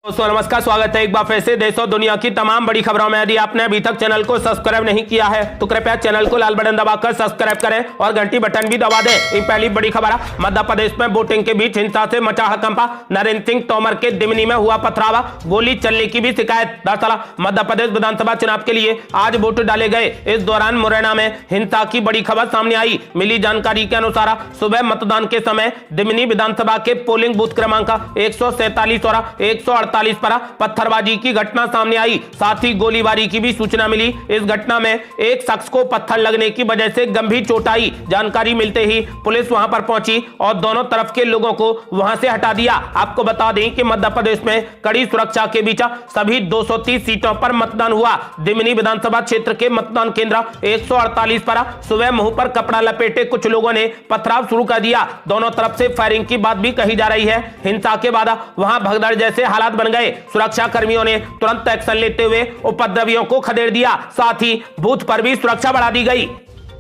दोस्तों नमस्कार, स्वागत है एक बार फिर से देश और दुनिया की तमाम बड़ी खबरों में। यदि आपने अभी तक चैनल को सब्सक्राइब नहीं किया है तो कृपया चैनल को लाल बटन दबाकर सब्सक्राइब करें और घंटी बटन भी दबा दें। इन पहली बड़ी खबर, मध्य प्रदेश में वोटिंग के बीच हिंसा से मचा हड़कंप। नरेंद्र सिंह तोमर के दिमनी में हुआ पथरावा, गोली चलने की भी शिकायत। दरअसल मध्य प्रदेश विधानसभा चुनाव के लिए आज वोट डाले गए। इस दौरान मुरैना में हिंसा की बड़ी खबर सामने आई। मिली जानकारी के अनुसार सुबह मतदान के समय दिमनी विधानसभा के पोलिंग बूथ क्रमांक 147 और 148 पर पत्थरबाजी की घटना सामने आई। साथ ही गोलीबारी की भी सूचना मिली। इस घटना में एक शख्स को पत्थर लगने की वजह से गंभीर चोट आई। जानकारी मिलते ही पुलिस वहां पर पहुंची और दोनों तरफ के लोगों को वहां से हटा दिया। आपको बता दें कि मध्य प्रदेश में कड़ी सुरक्षा के बीच सभी 230 सीटों पर मतदान हुआ। दिमनी विधानसभा क्षेत्र के मतदान केंद्र 148 पर सुबह मुंह पर कपड़ा लपेटे कुछ लोगों ने पथराव शुरू कर दिया। दोनों तरफ से फायरिंग की बात भी कही जा रही है। हिंसा के बाद वहां भगदड़ जैसे हालात बन गए। सुरक्षा कर्मियों ने तुरंत एक्शन लेते हुए उपद्रवियों को खदेड़ दिया। साथ ही बूथ पर भी सुरक्षा बढ़ा दी गई।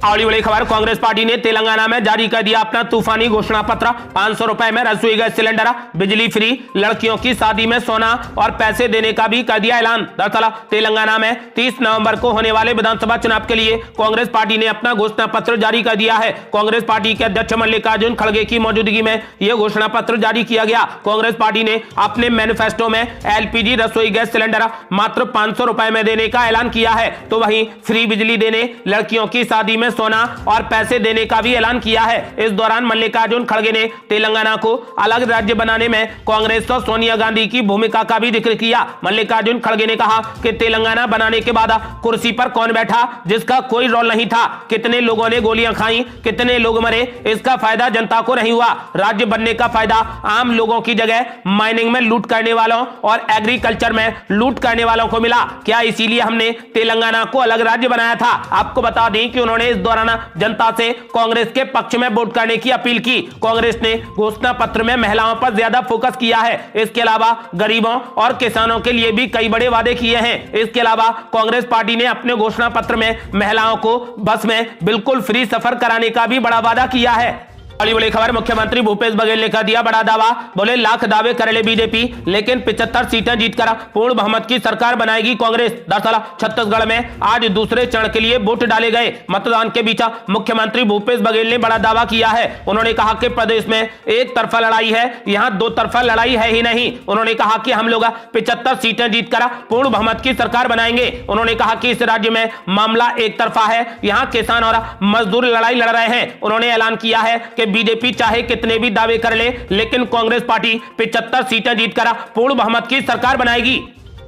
अगली बड़ी खबर, कांग्रेस पार्टी ने तेलंगाना में जारी कर दिया अपना तूफानी घोषणा पत्र। 500 रुपए में रसोई गैस सिलेंडर, बिजली फ्री, लड़कियों की शादी में सोना और पैसे देने का भी कर दिया ऐलान। दरअसल तेलंगाना में 30 नवंबर को होने वाले विधानसभा चुनाव के लिए कांग्रेस पार्टी ने अपना घोषणा पत्र जारी कर दिया है। कांग्रेस पार्टी के अध्यक्ष मल्लिकार्जुन खड़गे की मौजूदगी में यह घोषणा पत्र जारी किया गया। कांग्रेस पार्टी ने अपने मैनिफेस्टो में एलपीजी रसोई गैस सिलेंडर मात्र 500 रुपए में देने का ऐलान किया है, तो वहीं फ्री बिजली देने, लड़कियों की शादी में सोना और पैसे देने का भी ऐलान किया है। इस दौरान मल्लिकार्जुन खड़गे ने तेलंगाना को अलग राज्य बनाने में कांग्रेस और सोनिया गांधी की भूमिका का भी जिक्र किया। मल्लिकार्जुन खड़गे ने कहा कि तेलंगाना बनाने के बाद कुर्सी पर कौन बैठा जिसका कोई रोल नहीं था, कितने लोगों ने गोलियां खाई, कितने लोग मरे, इसका फायदा जनता को नहीं हुआ। राज्य बनने का फायदा आम लोगों की जगह माइनिंग में लूट करने वालों और एग्रीकल्चर में लूट करने वालों को मिला। क्या इसीलिए हमने तेलंगाना को अलग राज्य बनाया था? आपको बता दें कि उन्होंने इस दौरान जनता से कांग्रेस के पक्ष में वोट करने की अपील की। कांग्रेस ने घोषणा पत्र में महिलाओं पर ज्यादा फोकस किया है। इसके अलावा गरीबों और किसानों के लिए भी कई बड़े वादे किए हैं। इसके अलावा कांग्रेस पार्टी ने अपने घोषणा पत्र में महिलाओं को बस में बिल्कुल फ्री सफर कराने का भी बड़ा वादा किया है। बड़ी खबर, मुख्यमंत्री भूपेश बघेल ने कर दिया बड़ा दावा। बोले लाख दावे कर ले बीजेपी, लेकिन 75 सीटें जीतकर पूर्ण बहुमत की सरकार बनाएगी कांग्रेस। दरअसल छत्तीसगढ़ में आज दूसरे चरण के लिए वोट डाले गए। मतदान के बीच मुख्यमंत्री भूपेश बघेल ने बड़ा दावा किया है। उन्होंने कहा कि प्रदेश में एक तरफा लड़ाई है, यहाँ दो तरफा लड़ाई है ही नहीं। उन्होंने कहा कि हम लोग 75 सीटें जीतकर पूर्ण बहुमत की सरकार बनाएंगे। उन्होंने कहा कि इस राज्य में मामला एक तरफा है, यहाँ किसान और मजदूर लड़ाई लड़ रहे हैं। उन्होंने ऐलान किया है कि बीजेपी चाहे कितने भी दावे कर ले, लेकिन कांग्रेस पार्टी 75 सीटें जीतकर पूर्ण बहुमत की सरकार बनाएगी।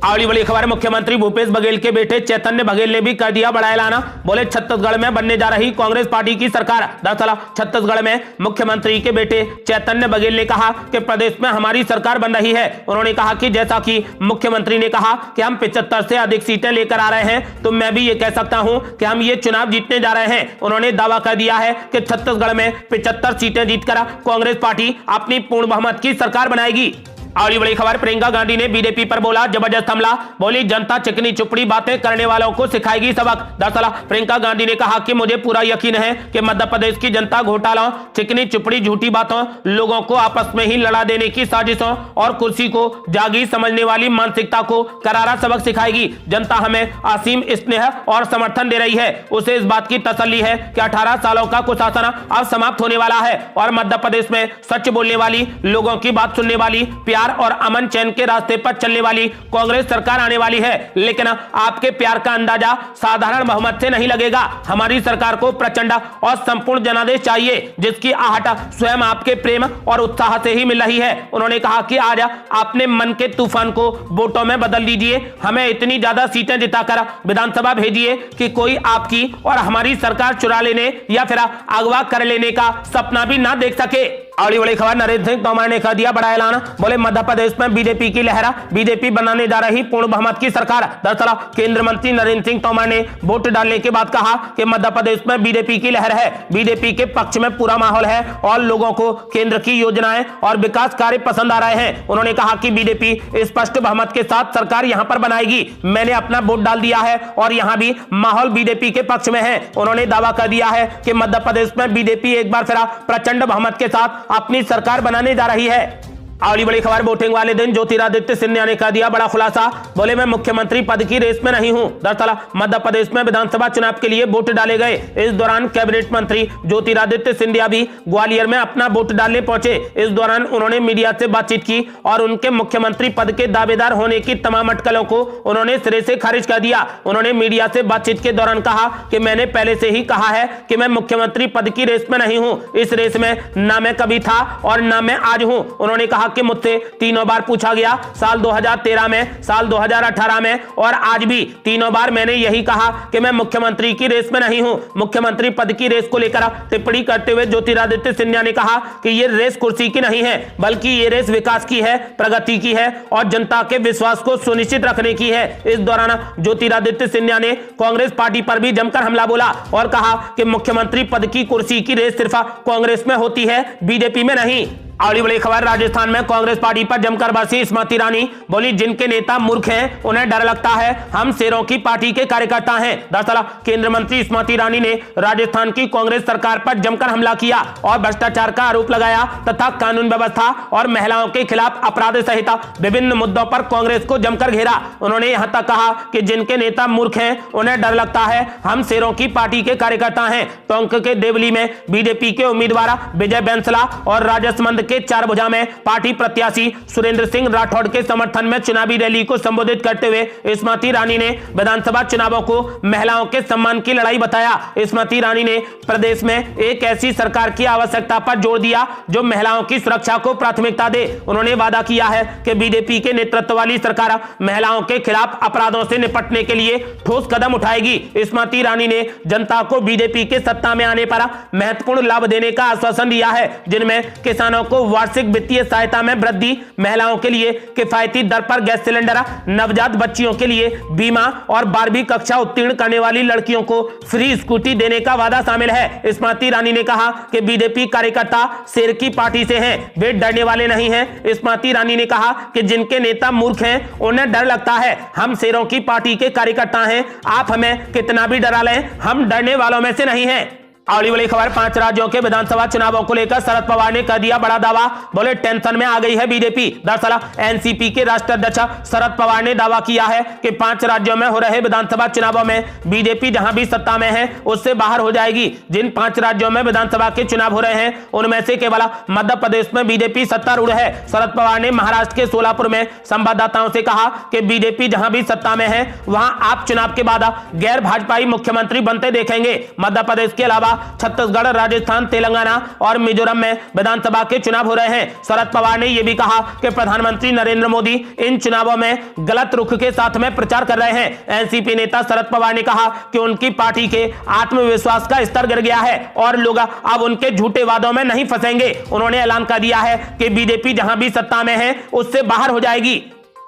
अगली बड़ी खबर, मुख्यमंत्री भूपेश बघेल के बेटे चैतन्य बघेल ने भी कर दिया बड़ा ऐलान। बोले छत्तीसगढ़ में बनने जा रही कांग्रेस पार्टी की सरकार। दरअसल छत्तीसगढ़ में मुख्यमंत्री के बेटे चैतन्य बघेल ने कहा कि प्रदेश में हमारी सरकार बन रही है। उन्होंने कहा कि जैसा कि मुख्यमंत्री ने कहा कि हम 75 से अधिक सीटें लेकर आ रहे हैं, तो मैं भी ये कह सकता हूं कि हम ये चुनाव जीतने जा रहे हैं। उन्होंने दावा कर दिया है कि छत्तीसगढ़ में 75 सीटें जीतकर कांग्रेस पार्टी अपनी पूर्ण बहुमत की सरकार बनाएगी। अगली बड़ी खबर, प्रियंका गांधी ने बीजेपी पर बोला जबरदस्त हमला। बोली जनता चिकनी चुपड़ी बातें करने वालों को सिखाएगी सबक। दरअसल प्रियंका गांधी ने कहा कि मुझे पूरा यकीन है कि मध्य प्रदेश की जनता घोटालों, चिकनी चुपड़ी, झूठी बातों, लोगों को आपस में ही लड़ा देने की साजिशों और कुर्सी को जागीर समझने वाली मानसिकता को करारा सबक सिखाएगी। जनता हमें असीम स्नेह और समर्थन दे रही है। उसे इस बात की तसल्ली है कि 18 सालों का कुशासन अब समाप्त होने वाला है और मध्य प्रदेश में सच बोलने वाली, लोगों की बात सुनने वाली, और अमन चैन के रास्ते पर चलने वाली कांग्रेस सरकार आने वाली है। लेकिन आपके प्यार का अंदाजा साधारण बहुमत से नहीं लगेगा। हमारी सरकार को प्रचंड और संपूर्ण जनादेश चाहिए, जिसकी आहट स्वयं आपके प्रेम और उत्साह से ही मिल रही है। उन्होंने कहा कि आज अपने मन के तूफान को वोटों में बदल दीजिए। हमें इतनी ज्यादा सीटें जिताकर विधानसभा भेजिए कि कोई आपकी और हमारी सरकार चुरा लेने या फिर अगवा कर लेने का सपना भी ना देख सके। अगली बड़ी खबर, नरेंद्र सिंह तोमर ने कर दिया बड़ा ऐलान। बोले मध्य प्रदेश में बीजेपी की लहरा, बीजेपी बनाने जा रही पूर्ण बहुमत की सरकार। दरअसल केंद्रीय मंत्री नरेंद्र सिंह तोमर ने वोट डालने के बाद कहा कि मध्य प्रदेश में बीजेपी की लहर है, बीजेपी के पक्ष में पूरा माहौल है और लोगों को केंद्र की योजनाएं और विकास कार्य पसंद आ रहे हैं। उन्होंने कहा कि बीजेपी स्पष्ट बहुमत के साथ सरकार यहां पर बनाएगी। मैंने अपना वोट डाल दिया है और यहां भी माहौल बीजेपी के पक्ष में है। उन्होंने दावा कर दिया है कि मध्य प्रदेश में बीजेपी एक बार फिर प्रचंड बहुमत के साथ अपनी सरकार बनाने जा रही है। अगली बड़ी खबर, वोटिंग वाले दिन ज्योतिरादित्य सिंधिया ने कर दिया बड़ा खुलासा। बोले मैं मुख्यमंत्री पद की रेस में नहीं हूं। दरअसल मध्य प्रदेश में विधानसभा चुनाव के लिए वोट डाले गए। इस दौरान कैबिनेट मंत्री ज्योतिरादित्य सिंधिया भी ग्वालियर में अपना वोट डालने पहुंचे। इस दौरान उन्होंने मीडिया से बातचीत की और उनके मुख्यमंत्री पद के दावेदार होने की तमाम अटकलों को उन्होंने सिरे से खारिज कर दिया। उन्होंने मीडिया से बातचीत के दौरान कहा कि मैंने पहले से ही कहा है कि मैं मुख्यमंत्री पद की रेस में नहीं हूं। इस रेस में ना मैं कभी था और ना मैं आज हूं। उन्होंने कहा कि मुझसे तीनों बार पूछा गया, साल 2013 में, साल 2018 में और आज भी तीनों बार मैंने यही कहा कि मैं मुख्यमंत्री की रेस में नहीं हूं। मुख्यमंत्री पद की रेस को लेकर टिप्पणी करते हुए ज्योतिरादित्य सिंधिया ने कहा कि यह रेस कुर्सी की नहीं है, बल्कि ये रेस विकास की है, प्रगति की है और जनता के विश्वास को सुनिश्चित रखने की है। इस दौरान ज्योतिरादित्य सिंधिया ने कांग्रेस पार्टी पर भी जमकर हमला बोला और कहा कि मुख्यमंत्री पद की कुर्सी की रेस सिर्फ कांग्रेस में होती है, बीजेपी में नहीं। अगली बड़ी खबर, राजस्थान में कांग्रेस पार्टी पर जमकर बरसी स्मृति ईरानी। बोली जिनके नेता मूर्ख हैं उन्हें डर लगता है, हम शेरों की पार्टी के कार्यकर्ता हैं। दरअसल केंद्रीय मंत्री स्मृति ईरानी ने राजस्थान की कांग्रेस सरकार पर जमकर हमला किया और भ्रष्टाचार का आरोप लगाया तथा कानून व्यवस्था और महिलाओं के खिलाफ अपराध सहित विभिन्न मुद्दों पर कांग्रेस को जमकर घेरा। उन्होंने यहां तक कहा कि जिनके नेता मूर्ख हैं उन्हें डर लगता है, हम शेरों की पार्टी के कार्यकर्ता हैं। टोंक के देवली में बीजेपी के उम्मीदवार विजय बैंसला और राजसमंद के चारभुजा में पार्टी प्रत्याशी सुरेंद्र सिंह राठौड़ के समर्थन में चुनावी रैली को संबोधित करते हुए स्मृति ईरानी ने विधानसभा चुनावों को महिलाओं के सम्मान की लड़ाई बताया। स्मृति ईरानी ने प्रदेश में एक ऐसी सरकार की आवश्यकता पर जोर दिया जो महिलाओं की सुरक्षा को प्राथमिकता दे। उन्होंने वादा किया है कि बीजेपी के नेतृत्व वाली सरकार महिलाओं के खिलाफ अपराधों से निपटने के लिए ठोस कदम उठाएगी। स्मृति ईरानी ने जनता को बीजेपी के सत्ता में आने पर महत्वपूर्ण लाभ देने का आश्वासन दिया है, जिनमें किसानों को वार्षिक वित्तीय सहायता में वृद्धि, महिलाओं के लिए किफायती दर पर गैस सिलेंडर, नवजात बच्चियों के लिए बीमा और 12वीं कक्षा उत्तीर्ण करने वाली लड़कियों को फ्री स्कूटी देने का वादा शामिल है। स्मृति ईरानी ने कहा कि बीजेपी कार्यकर्ता शेर की पार्टी से हैं, वे डरने वाले नहीं हैं। स्मृति ईरानी ने कहा कि जिनके नेता मूर्ख हैं उन्हें डर लगता है, हम शेरों की पार्टी के कार्यकर्ता हैं, आप हमें कितना भी डरा लें, हम डरने वालों में से नहीं हैं। अगली बड़ी खबर, 5 राज्यों के विधानसभा चुनावों को लेकर शरद पवार ने कर दिया बड़ा दावा। बोले टेंशन में आ गई है बीजेपी। दरअसल एनसीपी के राष्ट्रीय अध्यक्ष शरद पवार ने दावा किया है कि 5 राज्यों में हो रहे विधानसभा चुनावों में बीजेपी जहां भी सत्ता में है उससे बाहर हो जाएगी। जिन 5 राज्यों में विधानसभा के चुनाव हो रहे हैं उनमें से केवल मध्य प्रदेश में बीजेपी सत्तारूढ़ है। शरद पवार ने महाराष्ट्र के सोलापुर में संवाददाताओं से कहा कि बीजेपी जहां भी सत्ता में है वहां आप चुनाव के बाद गैर भाजपाई मुख्यमंत्री बनते देखेंगे। मध्य प्रदेश के अलावा छत्तीसगढ़, राजस्थान, तेलंगाना और मिजोरम में विधानसभा के चुनाव हो रहे हैं। शरद पवार ने यह भी कहा कि प्रधानमंत्री नरेंद्र मोदी इन चुनावों में गलत रुख के साथ में प्रचार कर रहे हैं। एनसीपी नेता शरद पवार ने कहा कि उनकी पार्टी के आत्मविश्वास का स्तर गिर गया है और लोग अब उनके झूठे वादों में नहीं फंसेंगे। उन्होंने ऐलान कर दिया है कि बीजेपी जहां भी सत्ता में है उससे बाहर हो जाएगी।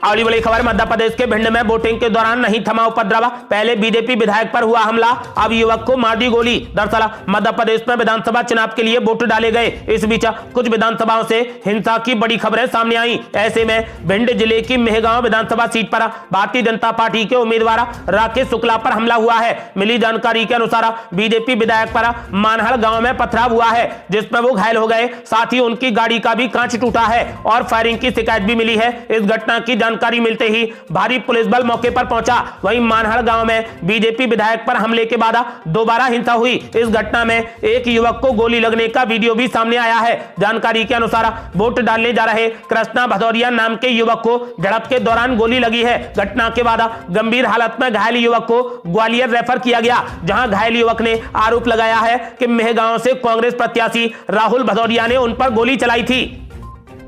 अगली बड़ी खबर, मध्य प्रदेश के भिंड में वोटिंग के दौरान नहीं थमा उपद्रव। पहले बीजेपी विधायक पर हुआ हमला, अब युवक को मार दी गोली। दरअसल मध्य प्रदेश में विधानसभा चुनाव के लिए वोट डाले गए। इस बीच कुछ विधानसभाओं से हिंसा की बड़ी खबरें सामने आई। ऐसे में भिंड जिले की मेहगांव विधानसभा सीट पर भारतीय जनता पार्टी के उम्मीदवार राकेश शुक्ला पर हमला हुआ है। मिली जानकारी के अनुसार बीजेपी विधायक पर मानहड़ गांव में पथराव हुआ है, जिसमें वो घायल हो गए। साथ ही उनकी गाड़ी का भी कांच टूटा है और फायरिंग की शिकायत भी मिली है। इस घटना की जानकारी मिलते ही भारी पुलिस बल मौके पर पहुंचा। वहीं मानहड़ गांव में बीजेपी विधायक पर हमले के बाद दोबारा हिंसा हुई। इस घटना में एक युवक को गोली लगने का वीडियो भी सामने आया है। जानकारी के अनुसार वोट डालने जा रहे कृष्णा भदौरिया नाम के युवक को झड़प के दौरान गोली लगी है। घटना के बाद गंभीर हालत में घायल युवक को ग्वालियर रेफर किया गया, जहां घायल युवक ने आरोप लगाया है कि मेहगांव से कांग्रेस प्रत्याशी राहुल भदौरिया ने उन पर गोली चलाई थी।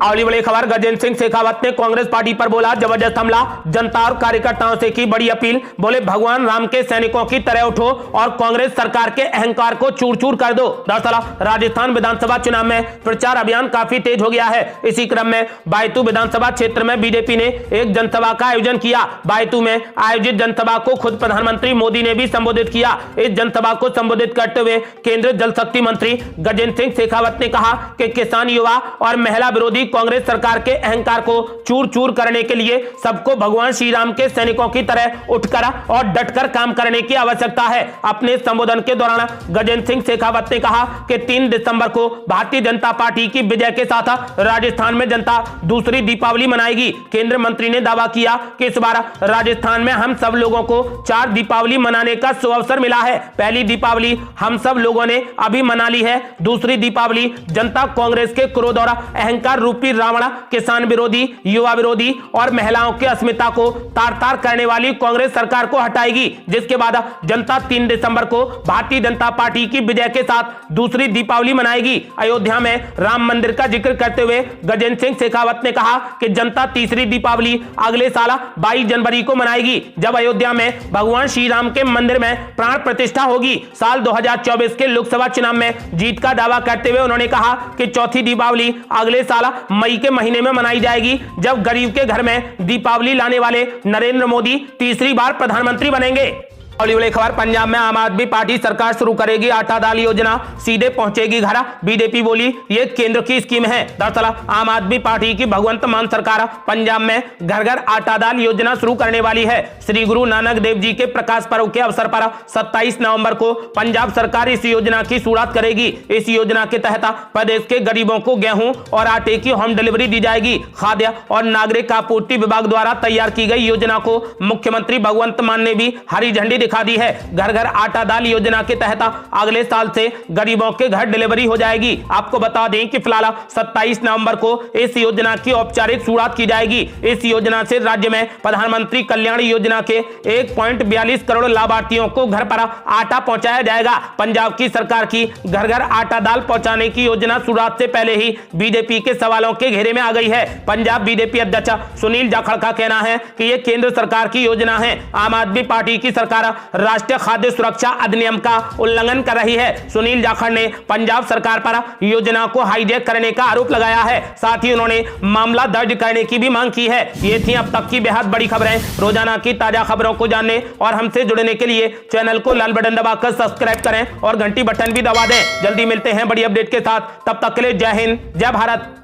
अगली बड़ी खबर, गजेंद्र सिंह शेखावत ने कांग्रेस पार्टी पर बोला जबरदस्त हमला, जनता और कार्यकर्ताओं से की बड़ी अपील। बोले भगवान राम के सैनिकों की तरह उठो और कांग्रेस सरकार के अहंकार को चूर चूर कर दो। दरअसल राजस्थान विधानसभा चुनाव में प्रचार अभियान काफी तेज हो गया है। इसी क्रम में बायतू विधानसभा क्षेत्र में बीजेपी ने एक जनसभा का आयोजन किया। बायतू में आयोजित जनसभा को खुद प्रधानमंत्री मोदी ने भी संबोधित किया। इस जनसभा को संबोधित करते हुए केंद्रीय जल शक्ति मंत्री गजेंद्र सिंह शेखावत ने कहा कि किसान, युवा और महिला विरोधी मोदी कांग्रेस सरकार के अहंकार को चूर चूर करने के लिए सबको भगवान श्री राम के सैनिकों की तरह उठकर और डटकर काम करने की आवश्यकता है। अपने संबोधन के दौरान गजेंद्र सिंह शेखावत ने कहा कि 3 दिसंबर को भारतीय जनता पार्टी की विजय के साथ राजस्थान में जनता दूसरी दीपावली मनाएगी। केंद्रीय मंत्री ने दावा किया कि इस बार राजस्थान में हम सब लोगों को 4 दीपावली मनाने का सुअवसर मिला है। पहली दीपावली हम सब लोगों ने अभी मना ली है, दूसरी दीपावली जनता कांग्रेस के क्रोध और अहंकार रूपी रावण, किसान विरोधी, युवा विरोधी और महिलाओं की अस्मिता को तार तार करने वाली कांग्रेस सरकार को हटाएगी, जिसके बाद जनता 3 दिसंबर को भारतीय जनता पार्टी की विजय के साथ दूसरी दीपावली मनाएगी। अयोध्या में राम मंदिर का जिक्र करते हुए गजेंद्र सिंह शेखावत ने कहा कि जनता तीसरी दीपावली अगले साल 22 जनवरी को मनाएगी, जब अयोध्या में भगवान श्री राम के मंदिर में प्राण प्रतिष्ठा होगी। साल 2024 के लोकसभा चुनाव में जीत का दावा करते हुए उन्होंने कहा कि चौथी दीपावली अगले साल मई के महीने में मनाई जाएगी, जब गरीब के घर में दीपावली लाने वाले नरेंद्र मोदी तीसरी बार प्रधानमंत्री बनेंगे। बड़ी खबर, पंजाब में आम आदमी पार्टी सरकार शुरू करेगी आटा दाल योजना, सीधे पहुंचेगी घर। बीजेपी बोली ये केंद्र की स्कीम है। दरअसल आम आदमी पार्टी की भगवंत मान सरकार पंजाब में घर घर आटा दाल योजना शुरू करने वाली है। श्री गुरु नानक देव जी के प्रकाश पर्व के अवसर पर 27 नवंबर को पंजाब सरकार इस योजना की शुरुआत करेगी। इस योजना के तहत प्रदेश के गरीबों को गेहूं और आटे की होम डिलीवरी दी जाएगी। खाद्य और नागरिक आपूर्ति विभाग द्वारा तैयार की गई योजना को मुख्यमंत्री भगवंत मान ने भी हरी झंडी दिखा दी है। घर घर आटा दाल योजना के तहत अगले साल से गरीबों के घर डिलीवरी हो जाएगी। आपको बता दें कि फिलहाल 27 नवंबर को इस योजना की औपचारिक शुरुआत की जाएगी। इस योजना से राज्य में प्रधानमंत्री कल्याण योजना के 1.42 करोड़ लाभार्थियों को घर पर आटा पहुंचाया जाएगा। पंजाब की सरकार की घर घर आटा दाल पहुंचाने की योजना शुरुआत से पहले ही बीजेपी के सवालों के घेरे में आ गई है। पंजाब बीजेपी अध्यक्ष सुनील जाखड़ का कहना है कि यह केंद्र सरकार की योजना है। आम आदमी पार्टी की सरकार राष्ट्रीय खाद्य सुरक्षा अधिनियम का उल्लंघन कर रही है। सुनील जाखड़ ने पंजाब सरकार पर योजना को हाईजैक करने का आरोप लगाया है। साथ ही उन्होंने मामला दर्ज करने की भी मांग की है। ये थी अब तक की बेहद बड़ी खबरें। रोजाना की ताजा खबरों को जानने और हमसे जुड़ने के लिए चैनल को लाल बटन दबाकर सब्सक्राइब करें और घंटी बटन भी दबा दें। जल्दी मिलते हैं बड़ी अपडेट के साथ, तब तक के लिए जय हिंद, जय भारत।